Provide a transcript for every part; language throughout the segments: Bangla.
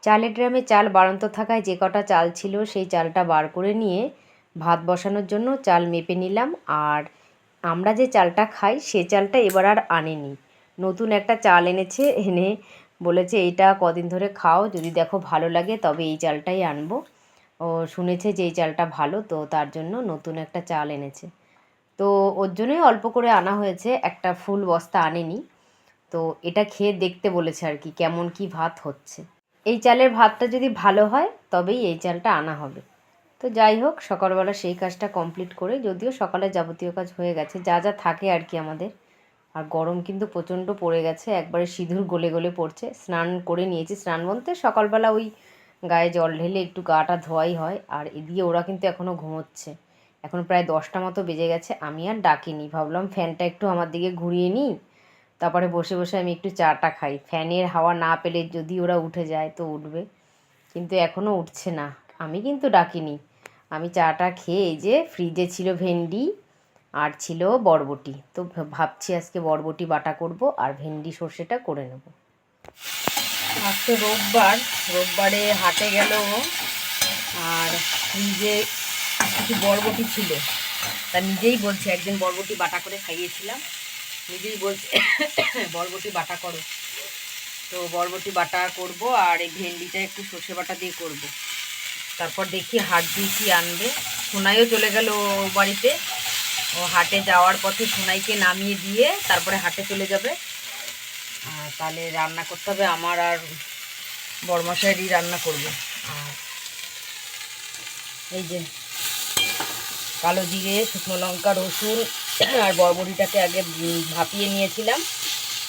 চালের ড্রামে চাল বাড়ন্ত থাকায় যে কটা চাল ছিল সেই চালটা বার করে নিয়ে ভাত বসানোর জন্য চাল মেপে নিলাম। আর আমরা যে চালটা খাই সে চালটা এবার আর আনেনি, নতুন একটা চাল এনেছে। এনে বলেছে এইটা কদিন ধরে খাও, যদি দেখো ভালো লাগে তবে এই চালটাই আনবো। ও শুনেছে যে এই চালটা ভালো, তো তার জন্য নতুন একটা চাল এনেছে। তো ওর জন্যই অল্প করে আনা হয়েছে, একটা ফুল বস্তা আনেনি। তো এটা খেয়ে দেখতে বলেছে আর কি কেমন কি ভাত হচ্ছে। এই চালের ভাতটা যদি ভালো হয় তবেই এই চালটা আনা হবে। তো যাই হোক, সকালবেলা সেই কাজটা কমপ্লিট করে, যদিও সকালে যাবতীয় কাজ হয়ে গেছে, যা যা থাকে আর কি আমাদের। আর গরম কিন্তু প্রচণ্ড পড়ে গেছে, একবারে সিঁদুর গলে গলে পড়ছে। স্নান করে নিয়েছি, স্নান বলতে সকালবেলা ওই গায়ে জল ঢেলে একটু গাটা ধোয়াই হয়। আর এদিকে ওরা কিন্তু এখনও ঘুমোচ্ছে, এখন প্রায় 10টা মতো বেজে গেছে। আমি আর ডাকিনি, ভাবলাম ফ্যানটা একটু আমার দিকে ঘুরিয়ে নিই, তারপরে বসে বসে আমি একটু চাটা খাই। ফ্যানের হাওয়া না পেলে যদি ওরা উঠে যায় তো উঠবে, কিন্তু এখনও উঠছে না। আমি কিন্তু ডাকিনি। আমি চাটা খেয়ে এই যে ফ্রিজে ছিল ভেন্ডি আর ছিল বরবটি, তো ভাবছি আজকে বরবটি বাটা করব আর ভেন্ডি সর্ষেটা করে নেব। আজকে রোববার, রোববারে হাটে গেল আর ফ্রিজে কিছু বরবটি ছিল। তা নিজেই বলছে, একদিন বরবটি বাটা করে খাইয়েছিলাম, নিজেই বলছে বরবটি বাটা করো। তো বরবটি বাটা করব আর এই ভেন্ডিটা একটু সর্ষে বাটা দিয়ে করব। তারপর দেখি হাট দিয়ে কি আনবে। সোনাইও চলে গেল বাড়িতে, ও হাটে যাওয়ার পথে সোনাইকে নামিয়ে দিয়ে তারপরে হাটে চলে যাবে। তাহলে রান্না করতে হবে আমার, আর বড়মশাইয়েরই রান্না করব। আর এই যে কালো জিরে, শুকনো লঙ্কা, রসুন আর বরবটিটাকে আগে ভাপিয়ে নিয়েছিলাম,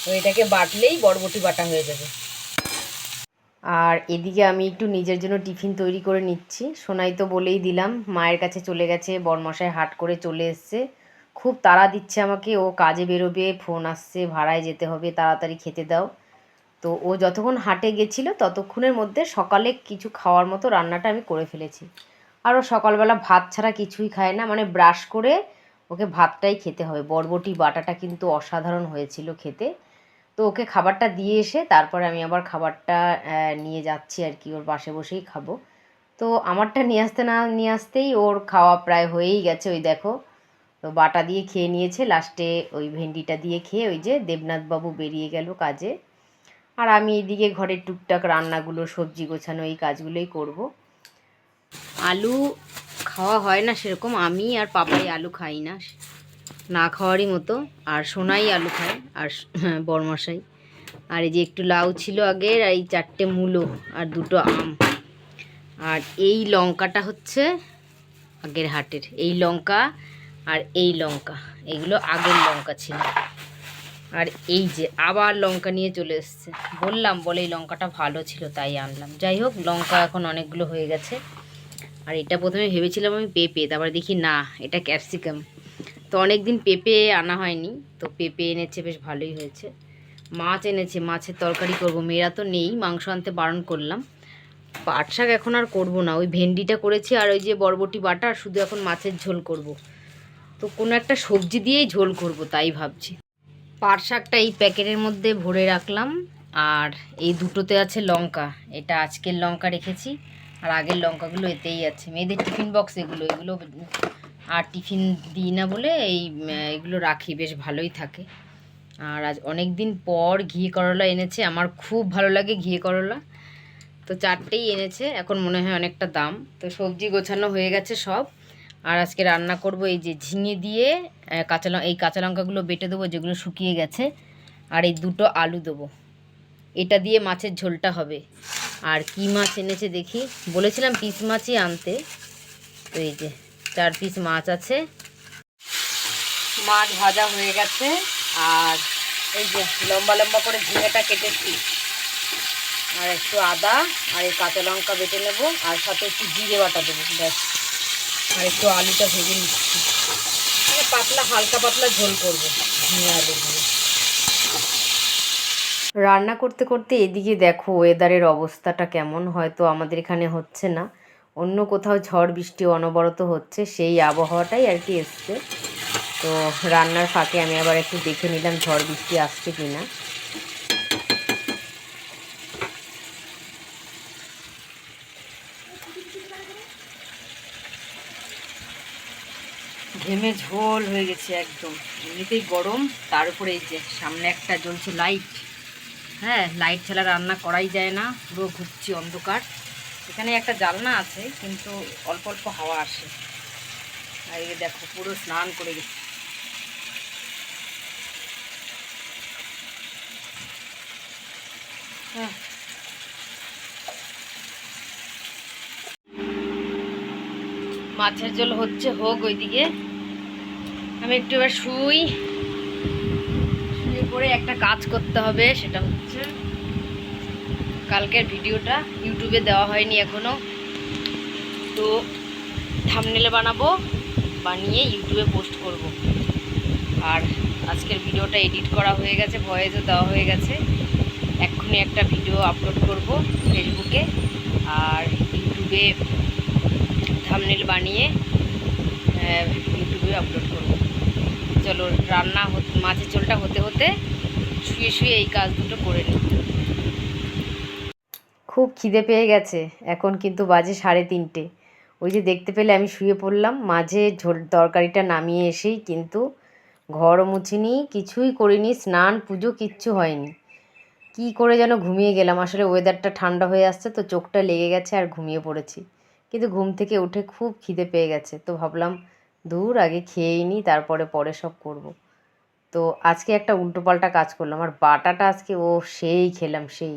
তো এটাকে বাটলেই বরবটি বাটা হয়ে যাবে। আর এদিকে আমি একটু নিজের জন্য টিফিন তৈরি করে নিচ্ছি। সোনাই তো বলেই দিলাম, মায়ের কাছে চলে গেছে, বড়মশাই হাট করে চলে এসছে, খুব তাড়া দিচ্ছে আমাকে, ও কাজে বেরোবে, ফোন আসছে ভাড়ায় যেতে হবে, তাড়াতাড়ি খেতে দাও। তো ও যতক্ষণ হাটে গেছিলো ততক্ষণের মধ্যে সকালে কিছু খাওয়ার মতো রান্নাটা আমি করে ফেলেছি। আর ও সকালবেলা ভাত ছাড়া কিছুই খায় না, মানে ব্রাশ করে ওকে ভাতটাই খেতে হবে। বরবটি বাটাটা কিন্তু অসাধারণ হয়েছিল খেতে। তো ওকে খাবারটা দিয়ে এসে তারপরে আমি আবার খাবারটা নিয়ে যাচ্ছি আর কি, ওর পাশে বসেই খাবো। তো আমারটা নিয়ে আসতেই ওর খাওয়া প্রায় হয়েই গেছে, ওই দেখো। তো বাটা দিয়ে খেয়ে নিয়েছে, লাস্টে ওই ভেন্ডিটা দিয়ে খেয়ে ওই যে দেবনাথবাবু বেরিয়ে গেল কাজে। আর আমি এদিকে ঘরের টুকটাক রান্নাগুলো, সবজি গোছানো, এই কাজগুলোই করব। আলু খাওয়া হয় না সেরকম, আমি আর পাপাই আলু খাই না, না খাওয়ারই মতো। আর সোনাই আলু খায়, আর বড়মশাই। আর এই যে একটু লাউ ছিল আগের, আর এই 4টে মূলো আর 2টো আম। আর এই লঙ্কাটা হচ্ছে আগের হাটের এই লঙ্কা, আর এই লঙ্কা এগুলো আগের লঙ্কা ছিল। আর এই যে আবার লঙ্কা নিয়ে চলে এসছে, বললাম বলে এই লঙ্কাটা ভালো ছিল তাই আনলাম। যাই হোক, লঙ্কা এখন অনেকগুলো হয়ে গেছে। আর এটা প্রথমে ভেবেছিলাম আমি পেঁপে, তারপরে দেখি না, এটা ক্যাপসিকাম। তো অনেক দিন পেঁপে আনা হয়নি, তো পেঁপে এনেছে, বেশ ভালোই হয়েছে। মাছ এনেছে, মাছের তরকারি করব, মেয়েরা তো নেই, মাংস আনতে বারণ করলাম। পাট শাক এখন আর করবো না, ওই ভেন্ডিটা করেছি আর ওই যে বরবটি বাটা, আর শুধু এখন মাছের ঝোল করব। তো কোনো একটা সবজি দিয়েই ঝোল করব তাই ভাবছি। পাট শাকটা এই প্যাকেটের মধ্যে ভরে রাখলাম। আর এই দুটোতে আছে লঙ্কা, এটা আজকের লঙ্কা রেখেছি, আর আগের লঙ্কাগুলো এতেই আছে। মেয়েদের টিফিন বক্স এগুলো, আর টিফিন দিই না বলে এগুলো রাখি, বেশ ভালোই থাকে। আর আজ অনেক দিন পর ঘি করলা এনেছে, আমার খুব ভালো লাগে ঘি করলা। তো 4টেই এনেছে, এখন মনে হয় অনেকটা দাম। তো সবজি গোছানো হয়ে গেছে সব। আর আজকে রান্না করব এই যে ঝিঙে দিয়ে এই কাঁচা লঙ্কাগুলো বেটে দেবো যেগুলো শুকিয়ে গেছে, আর এই 2টো আলু দেবো, এটা দিয়ে মাছের ঝোলটা হবে। আর কি মাছ এনেছে দেখি, বলেছিলাম পিস মাছই আনতে, তো এই যে 4 পিস মাছ আছে। মাছ ভাজা হয়ে গেছে, আর এই যে লম্বা লম্বা করে ঝিঙেটা কেটেছি, আর একটু আদা আর এই কাঁচা লঙ্কা বেটে নেব, আর সাথে একটু জিরে বাটা দেবো, ব্যাস। আর একটু আলুটা ভেজে নিচ্ছি, মানে পাতলা, হালকা পাতলা ঝোল করবো ঝিঙে আলু দিয়ে। রান্না করতে করতে এদিকে দেখো ওয়েদারের অবস্থাটা কেমন, হয়তো আমাদের এখানে হচ্ছে না, অন্য কোথাও ঝড় বৃষ্টি অনবরত হচ্ছে, সেই আবহাওয়াটাই আর কি এসছে। তো রান্নার ফাঁকে আমি আবার একটু দেখে নিলাম ঝড় বৃষ্টি আসছে কি না। ঘেমে ঝোল হয়ে গেছে একদম, এমনিতেই গরম, তার উপরে এই যে সামনে একটা জ্বলছে লাইট। হ্যাঁ, লাইট ছাড়া রান্না করাই যায় না, পুরো ঘুরছি অন্ধকার। এখানে একটা জানলা আছে কিন্তু অল্প অল্প হাওয়া আসে। আর এই দেখো পুরো স্নান করে গেছে। হ্যাঁ, মাছের ঝোল হচ্ছে, হোক ওইদিকে। আমি একটু এবার শুয়ে পরে একটা কাজ করতে হবে, সেটা হচ্ছে কালকের ভিডিওটা ইউটিউবে দেওয়া হয়নি এখনো, তো থাম্বনেল বানাবো, বানিয়ে ইউটিউবে পোস্ট করব। আর আজকের ভিডিওটা এডিট করা হয়ে গেছে, ভয়েসও দেওয়া হয়ে গেছে। এক্ষুনি একটা ভিডিও আপলোড করব ফেসবুকে, আর ইউটিউবে থাম্বনেল বানিয়ে ইউটিউবে আপলোড করব। চলো রান্না মাছের ঝোলটা হতে হতে শুয়ে শুয়ে এই কাজ দুটো করে নিই। খুব খিদে পেয়ে গেছে, এখন কিন্তু বাজে 3:30। ওই যে দেখতে পেলে আমি শুয়ে পড়লাম, মাঝে ঝোল তরকারিটা নামিয়ে এসেই কিন্তু ঘর মুছিনি, কিছুই করিনি, স্নান পুজো কিচ্ছু হয়নি। কি করে যেন ঘুমিয়ে গেলাম। আসলে ওয়েদারটা ঠান্ডা হয়ে আসছে তো চোখটা লেগে গেছে আর ঘুমিয়ে পড়েছি। কিন্তু ঘুম থেকে উঠে খুব খিদে পেয়ে গেছে, তো ভাবলাম দূর আগে খেয়েই নিই, তারপরে পরে সব করব। তো আজকে একটা উল্টোপাল্টা কাজ করলাম, আর বাটাটা আজকে সেই খেলাম, সেই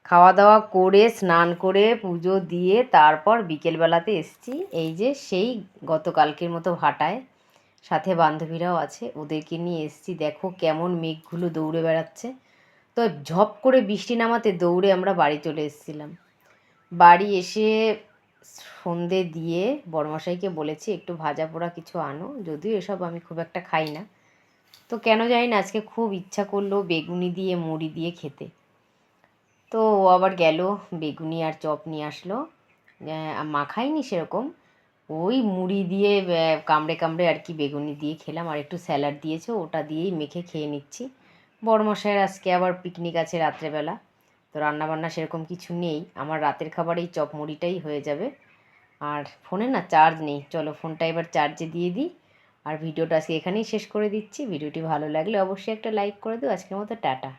খাওয়া দাওয়া করে স্নান করে পুজো দিয়ে তারপর বিকেলবেলাতে এসছি এই যে সেই গতকালকের মতো ভাটায়। সাথে বান্ধবীরাও আছে, ওদেরকে নিয়ে এসছি। দেখো কেমন মেঘগুলো দৌড়ে বেড়াচ্ছে। তো ঝপ করে বৃষ্টি নামাতে দৌড়ে আমরা বাড়ি চলে এসেছিলাম। বাড়ি এসে সন্ধে দিয়ে বড়মশাইকে বলেছি একটু ভাজা পোড়া কিছু আনো, যদিও এসব আমি খুব একটা খাই না। তো কেন জানি না আজকে খুব ইচ্ছা করলো বেগুনি দিয়ে মুড়ি দিয়ে খেতে। তো ও আবার গেল বেগুনি আর চপ নিয়ে আসলো। মাখাইনি সেরকম, ওই মুড়ি দিয়ে কামড়ে কামড়ে আর কি বেগুনি দিয়ে খেলাম, আর একটু স্যালাড দিয়েছে, ওটা দিয়েই মেখে খেয়ে নিচ্ছি। বড়মশাইয়ের আজকে আবার পিকনিক আছে রাত্রেবেলা, তো রান্নাবান্না সেরকম কিছু নেই, আমার রাতের খাবার এই চপ মুড়িটাই হয়ে যাবে। আর ফোনে না চার্জ নেই, চলো ফোনটা এবার চার্জে দিয়ে দিই। আর ভিডিওটা আজকে এখানেই শেষ করে দিচ্ছি। ভিডিওটি ভালো লাগলে অবশ্যই একটা লাইক করে দিও। আজকের মতো টাটা।